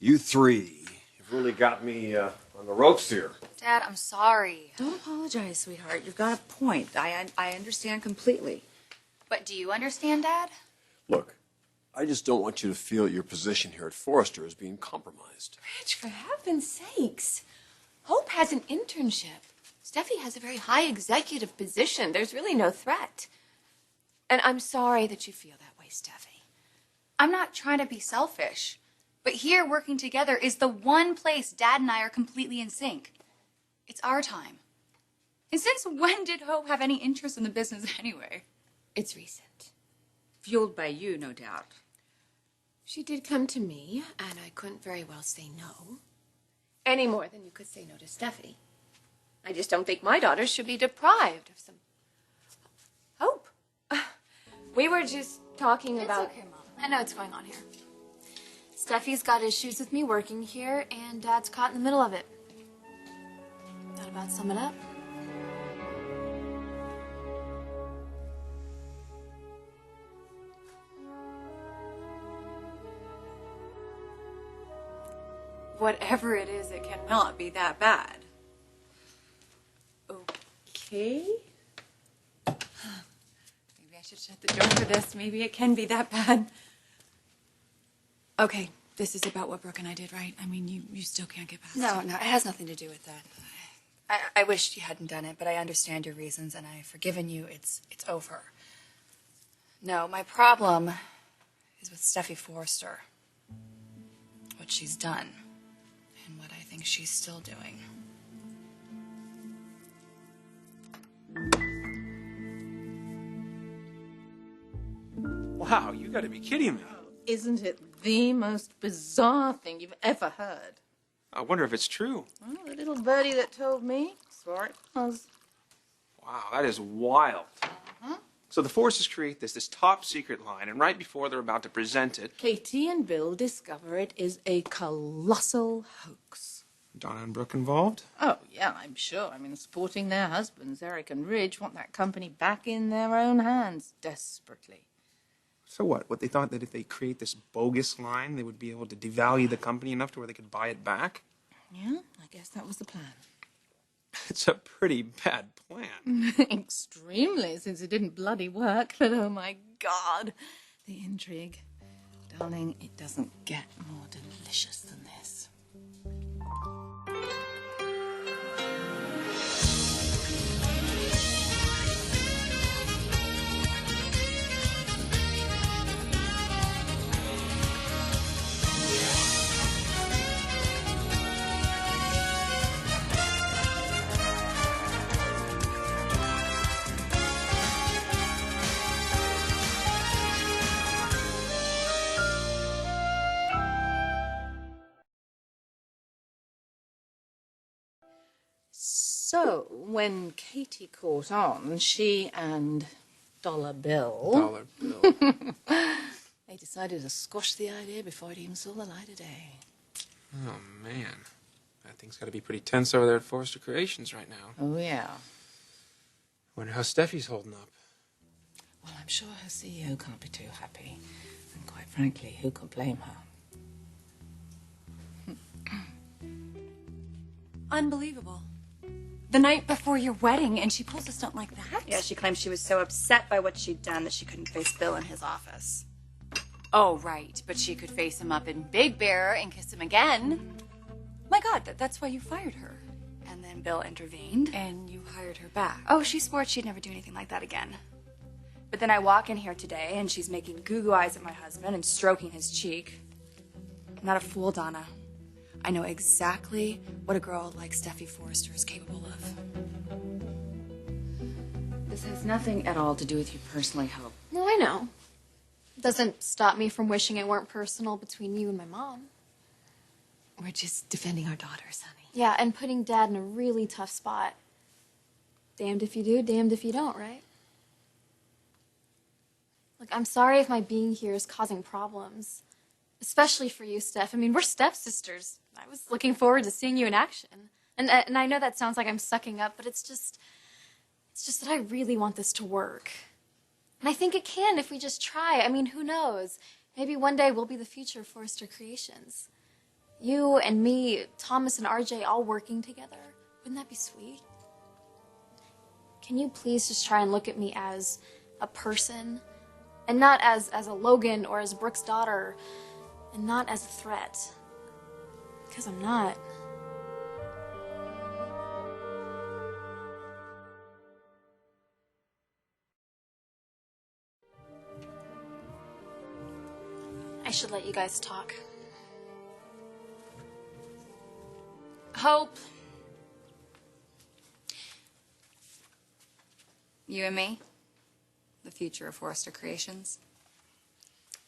You three have really got me on the ropes here. Dad, I'm sorry. Don't apologize, sweetheart. You've got a point. I understand completely. But do you understand, Dad? Look, I just don't want you to feel your position here at Forrester is being compromised. Rich, for heaven's sakes. Hope has an internship. Steffi has a very high executive position. There's really no threat. And I'm sorry that you feel that way, Steffi. I'm not trying to be selfish. But here, working together is the one place Dad and I are completely in sync. It's our time. And since when did Hope have any interest in the business anyway? It's recent. Fueled by you, no doubt. She did come to me, and I couldn't very well say no. Any more than you could say no to Steffi. I just don't think my daughters should be deprived of some hope. We were just talking about... It's okay, Mom. I know what's going on here. Steffi's got issues with me working here, and Dad's caught in the middle of it. That about sum it up? Whatever it is, it cannot be that bad. Okay. Maybe I should shut the door for this. Maybe it can be that bad. Okay, this is about what Brooke and I did, right? I mean, you still can't get past it. No, it has nothing to do with that. I wished you hadn't done it, but I understand your reasons, and I've forgiven you. It's over. No, my problem is with Steffi Forrester. What she's done, and what I think she's still doing. Wow, you gotta be kidding me. Isn't it the most bizarre thing you've ever heard? I wonder if it's true. Well, the little birdie that told me swore it was. Wow, that is wild. So the forces create this top secret line, and right before they're about to present it, Katie and Bill discover it is a colossal hoax. Donna and Brooke involved? Oh, yeah, I'm sure. I mean, supporting their husbands, Eric and Ridge, want that company back in their own hands desperately. So what? What, they thought that if they create this bogus line, they would be able to devalue the company enough to where they could buy it back? Yeah, I guess that was the plan. It's a pretty bad plan. Extremely, since it didn't bloody work. But oh my God, the intrigue. Darling, it doesn't get more delicious than this. So, when Katie caught on, she and Dollar Bill... they decided to squash the idea before it even saw the light of day. Oh, man. That thing's got to be pretty tense over there at Forrester Creations right now. Oh, yeah. Wonder how Steffi's holding up. Well, I'm sure her CEO can't be too happy. And quite frankly, who could blame her? Unbelievable. The night before your wedding, and she pulls a stunt like that? Yeah, she claims she was so upset by what she'd done that she couldn't face Bill in his office. Oh, right. But she could face him up in Big Bear and kiss him again. My God, that's why you fired her. And then Bill intervened. And you hired her back. Oh, she swore she'd never do anything like that again. But then I walk in here today, and she's making goo-goo eyes at my husband and stroking his cheek. I'm not a fool, Donna. I know exactly what a girl like Steffi Forrester is capable of. This has nothing at all to do with you personally, Hope. No, I know. Doesn't stop me from wishing it weren't personal between you and my mom. We're just defending our daughters, honey. Yeah, and putting Dad in a really tough spot. Damned if you do, damned if you don't, right? Look, I'm sorry if my being here is causing problems. Especially for you, Steph. I mean, we're stepsisters. I was looking forward to seeing you in action. And I know that sounds like I'm sucking up, but it's just that I really want this to work. And I think it can if we just try. I mean, who knows? Maybe one day we'll be the future of Forrester Creations. You and me, Thomas and RJ all working together. Wouldn't that be sweet? Can you please just try and look at me as a person and not as a Logan or as Brooke's daughter and not as a threat? Because I'm not. I should let you guys talk. Hope. You and me? The future of Forrester Creations?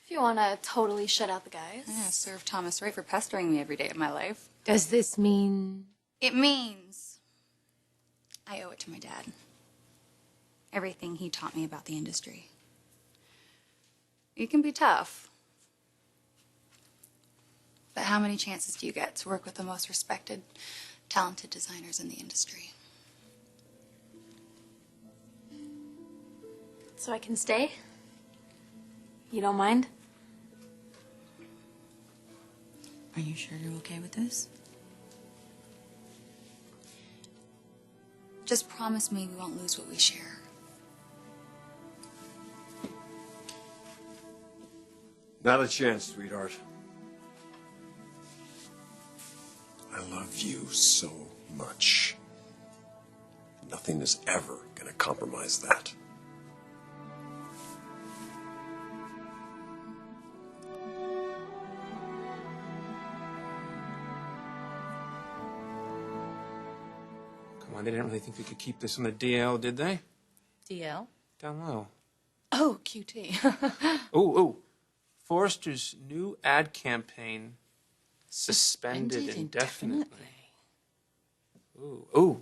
If you want to totally shut out the guys. Yeah, serve Thomas right for pestering me every day of my life. Does this mean... It means I owe it to my dad. Everything he taught me about the industry. You can be tough. But how many chances do you get to work with the most respected, talented designers in the industry? So I can stay? You don't mind? Are you sure you're okay with this? Just promise me we won't lose what we share. Not a chance, sweetheart. I love you so much. Nothing is ever going to compromise that. Come on, they didn't really think we could keep this on the DL, did they? DL? Down low. Oh, QT. Oh. Forrester's new ad campaign suspended indefinitely. Ooh.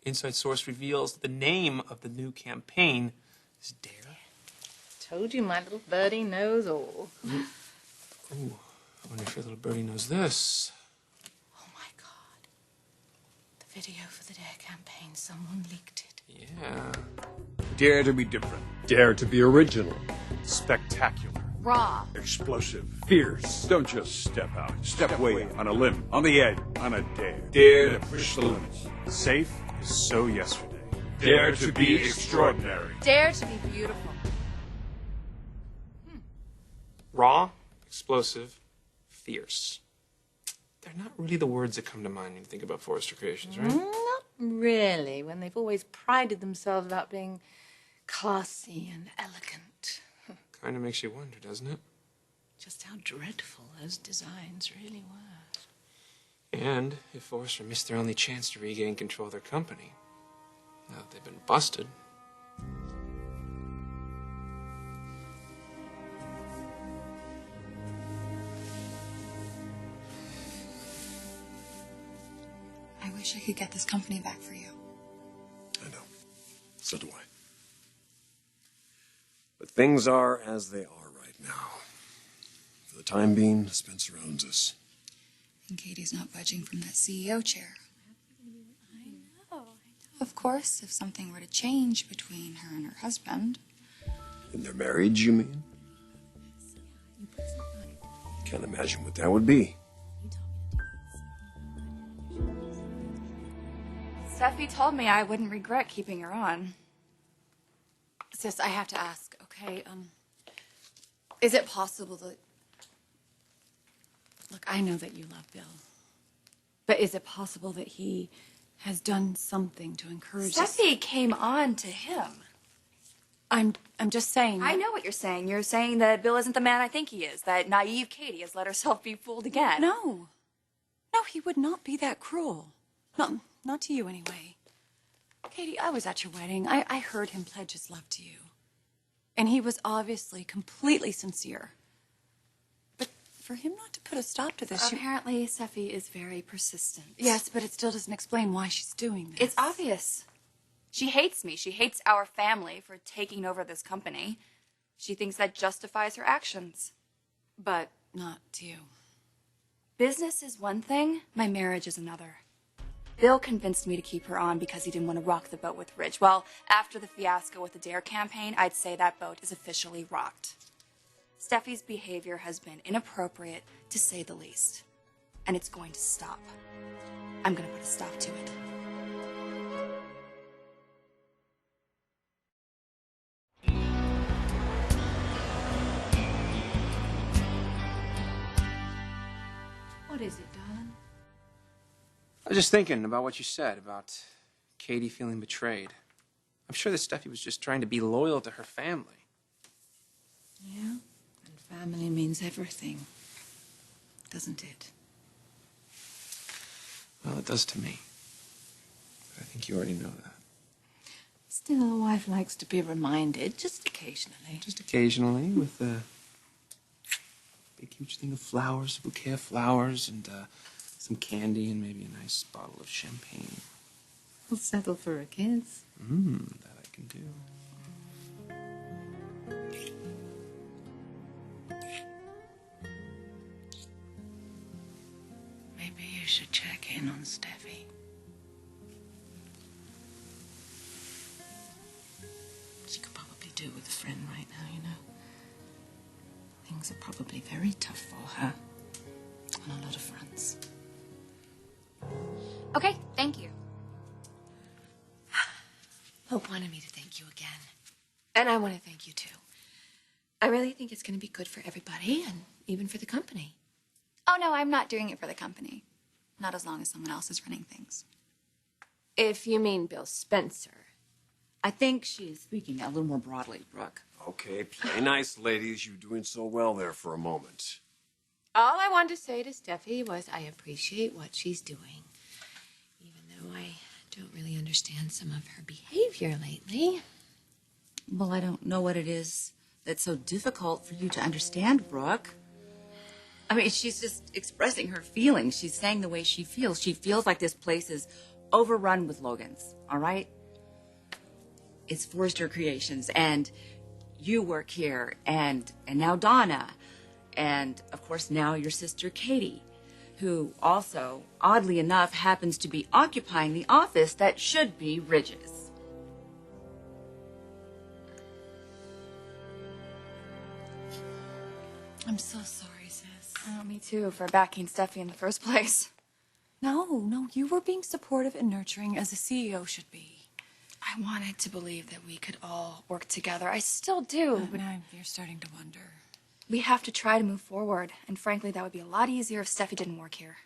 Inside source reveals the name of the new campaign is Dare. Told you my little birdie knows all. Ooh. I wonder if your little birdie knows this. Oh my God. The video for the Dare campaign, someone leaked it. Yeah. Dare to be different. Dare to be original. Spectacular. Raw. Explosive. Fierce. Don't just step out. Step way on a limb. On the edge. On a dare. Dare to push the limits. Safe is so yesterday. Dare to be extraordinary. Dare to be beautiful. Raw, explosive, fierce. They're not really the words that come to mind when you think about Forrester Creations, right? Not really, when they've always prided themselves about being classy and elegant. Kind of makes you wonder, doesn't it? Just how dreadful those designs really were. And if Forrester missed their only chance to regain control of their company, now that they've been busted. I wish I could get this company back for you. I know. So do I. But things are as they are right now. For the time being, Spencer owns us. And Katie's not budging from that CEO chair. I know. Of course, if something were to change between her and her husband. In their marriage, you mean? Can't imagine what that would be. Steffy told me I wouldn't regret keeping her on. Sis, I have to ask, okay? Is it possible that... Look, I know that you love Bill. But is it possible that he has done something to encourage us? Steffy came on to him. I'm just saying... I know what you're saying. You're saying that Bill isn't the man I think he is. That naive Katie has let herself be fooled again. No, he would not be that cruel. Not to you, anyway. Katie, I was at your wedding. I heard him pledge his love to you. And he was obviously completely sincere. But for him not to put a stop to this... Apparently, Steffy is very persistent. Yes, but it still doesn't explain why she's doing this. It's obvious. She hates me. She hates our family for taking over this company. She thinks that justifies her actions. But not to you. Business is one thing, my marriage is another. Bill convinced me to keep her on because he didn't want to rock the boat with Ridge. Well, after the fiasco with the Dare campaign, I'd say that boat is officially rocked. Steffi's behavior has been inappropriate, to say the least. and it's going to stop. I'm going to put a stop to it. What is it, darling? I was just thinking about what you said about Katie feeling betrayed. I'm sure that Steffi was just trying to be loyal to her family. Yeah, and family means everything, doesn't it? Well, it does to me. But I think you already know that. Still, a wife likes to be reminded, just occasionally. Just occasionally, with a big, huge thing of flowers, a bouquet of flowers, and some candy, and maybe a nice bottle of champagne. We'll settle for a kiss. That I can do. Maybe you should check in on Steffi. She could probably do with a friend right now, you know. Things are probably very tough for her on a lot of fronts. Okay, thank you. Hope wanted me to thank you again. And I want to thank you, too. I really think it's going to be good for everybody, and even for the company. Oh, no, I'm not doing it for the company. Not as long as someone else is running things. If you mean Bill Spencer. I think she's speaking a little more broadly, Brooke. Okay, play nice, ladies. You're doing so well there for a moment. All I wanted to say to Steffi was I appreciate what she's doing. Even though I don't really understand some of her behavior lately. Well, I don't know what it is that's so difficult for you to understand, Brooke. I mean, she's just expressing her feelings. She's saying the way she feels. She feels like this place is overrun with Logans, all right? It's Forrester Creations, and you work here, and now Donna, and, of course, now your sister Katie, who also, oddly enough, happens to be occupying the office that should be Ridge's. I'm so sorry, sis. Oh, me too, for backing Steffi in the first place. No, you were being supportive and nurturing as a CEO should be. I wanted to believe that we could all work together. I still do, but Now you're starting to wonder. we have to try to move forward. And frankly, that would be a lot easier if Steffi didn't work here.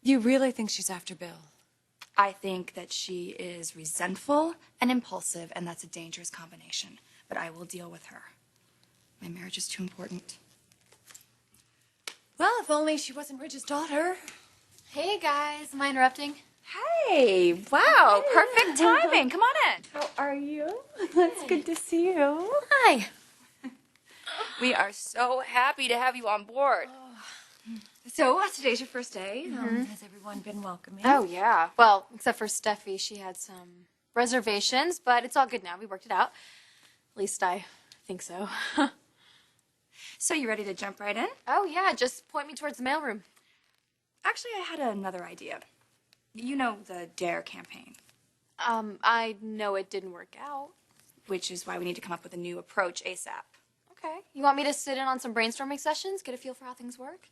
You really think she's after Bill? I think that she is resentful and impulsive, and that's a dangerous combination. But I will deal with her. My marriage is too important. Well, if only she wasn't Ridge's daughter. Hey, guys. Am I interrupting? Hey, wow, perfect timing. Come on in. How are you? It's good to see you. Hi. We are so happy to have you on board. So, today's your first day. Has everyone been welcoming? Oh, yeah. Well, except for Steffi. She had some reservations, but it's all good now. We worked it out. At least I think so. So, you ready to jump right in? Oh, yeah. Just point me towards the mailroom. Actually, I had another idea. You know the DARE campaign, I know it didn't work out. which is why we need to come up with a new approach ASAP. Okay. You want me to sit in on some brainstorming sessions, get a feel for how things work?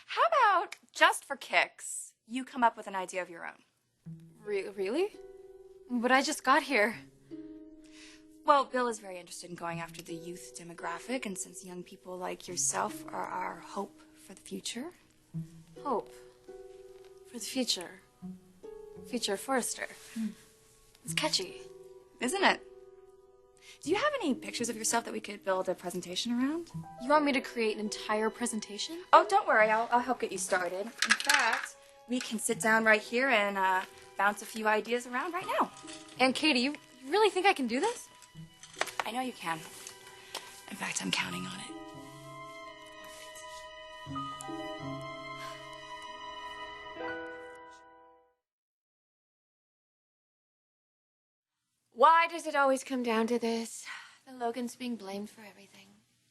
How about, just for kicks, you come up with an idea of your own? Really? But I just got here. Well, Bill is very interested in going after the youth demographic, and since young people like yourself are our hope for the future. Hope. For the future. Future of Forrester. It's catchy. Isn't it? Do you have any pictures of yourself that we could build a presentation around? You want me to create an entire presentation? Oh, don't worry. I'll help get you started. In fact, we can sit down right here and bounce a few ideas around right now. And Katie, you really think I can do this? I know you can. In fact, I'm counting on it. Why does it always come down to this? The Logans being blamed for everything.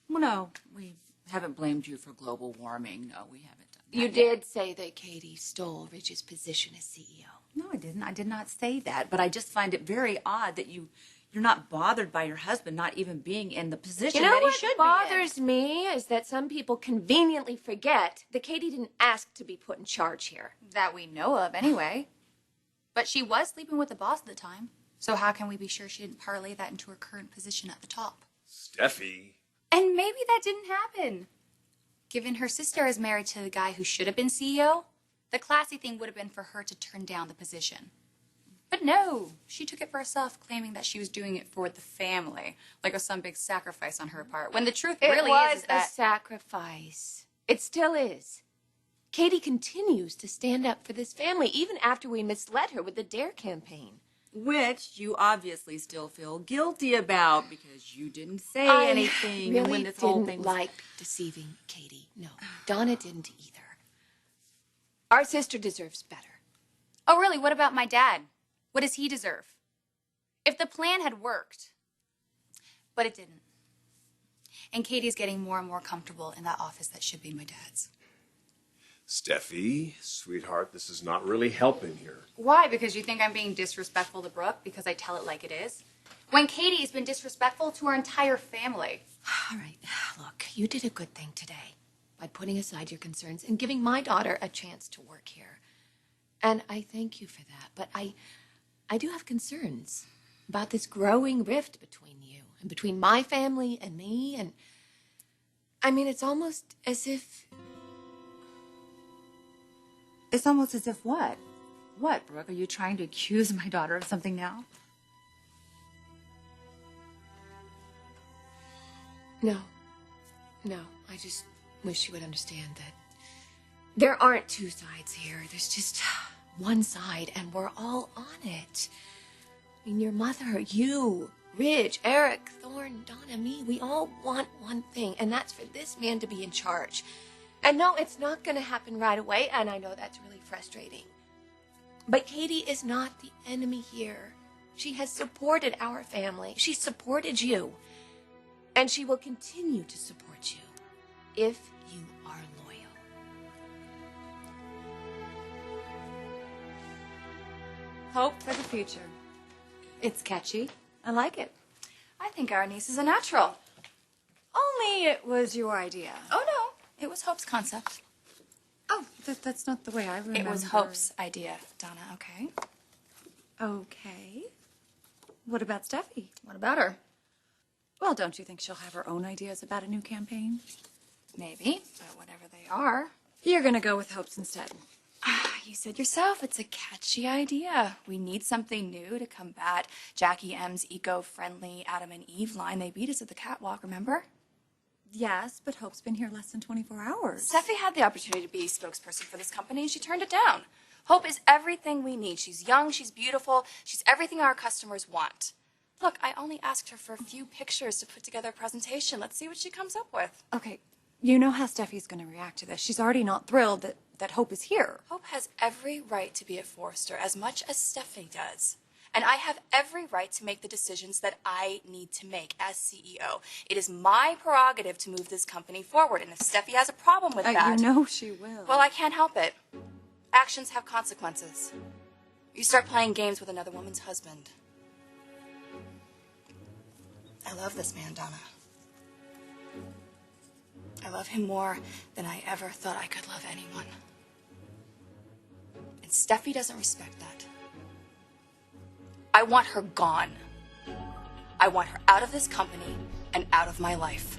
Well, no, we haven't blamed you for global warming. No, we haven't done that You yet. did say that Katie stole Ridge's position as CEO. No, I didn't. I did not say that. But I just find it very odd that you You're not bothered by your husband not even being in the position You know that he what should bothers me is that some people conveniently forget that Katie didn't ask to be put in charge here. That we know of, anyway. But she was sleeping with the boss at the time. So how can we be sure she didn't parlay that into her current position at the top? Steffi. And maybe that didn't happen. Given her sister is married to the guy who should have been CEO, the classy thing would have been for her to turn down the position. But no, she took it for herself, claiming that she was doing it for the family, like it was some big sacrifice on her part, when the truth really is It that... was a sacrifice. It still is. Katie continues to stand up for this family, even after we misled her with the DARE campaign. Which you obviously still feel guilty about because you didn't say anything. Really when this whole didn't thing was... like deceiving Katie. No, Donna didn't either. Our sister deserves better. Oh, really? What about my dad? What does he deserve? If the plan had worked. But it didn't. And Katie's getting more and more comfortable in that office that should be my dad's. Steffi, sweetheart, this is not really helping here. Why? Because you think I'm being disrespectful to Brooke because I tell it like it is? When Katie's been disrespectful to our entire family. All right, look, you did a good thing today by putting aside your concerns and giving my daughter a chance to work here. And I thank you for that. But I do have concerns about this growing rift between you and between my family and me. And I mean, it's almost as if... It's almost as if what? What, Brooke? Are you trying to accuse my daughter of something now? No. I just wish you would understand that there aren't two sides here. There's just one side, and we're all on it. I mean, your mother, you, Ridge, Eric, Thorne, Donna, me, we all want one thing, and that's for this man to be in charge. And no, it's not going to happen right away, and I know that's really frustrating. But Katie is not the enemy here. She has supported our family. She supported you. And she will continue to support you if you are loyal. Hope for the future. It's catchy. I like it. I think our niece is a natural. Only it was your idea. Oh, no. It was Hope's concept. Oh, that's not the way I remember. It was Hope's idea, Donna, okay? Okay. What about Steffi? What about her? Well, don't you think she'll have her own ideas about a new campaign? Maybe, but whatever they are. You're gonna go with Hope's instead. You said yourself, it's a catchy idea. We need something new to combat Jackie M's eco-friendly Adam and Eve line. They beat us at the catwalk, remember? Yes, but Hope's been here less than 24 hours. Steffi had the opportunity to be spokesperson for this company, and she turned it down. Hope is everything we need. She's young, she's beautiful, she's everything our customers want. Look, I only asked her for a few pictures to put together a presentation. Let's see what she comes up with. Okay, you know how Steffi's going to react to this. She's already not thrilled that Hope is here. Hope has every right to be at Forrester as much as Steffi does. And I have every right to make the decisions that I need to make as CEO. It is my prerogative to move this company forward. And if Steffi has a problem with that... You know she will. Well, I can't help it. Actions have consequences. You start playing games with another woman's husband. I love this man, Donna. I love him more than I ever thought I could love anyone. And Steffi doesn't respect that. I want her gone. I want her out of this company and out of my life.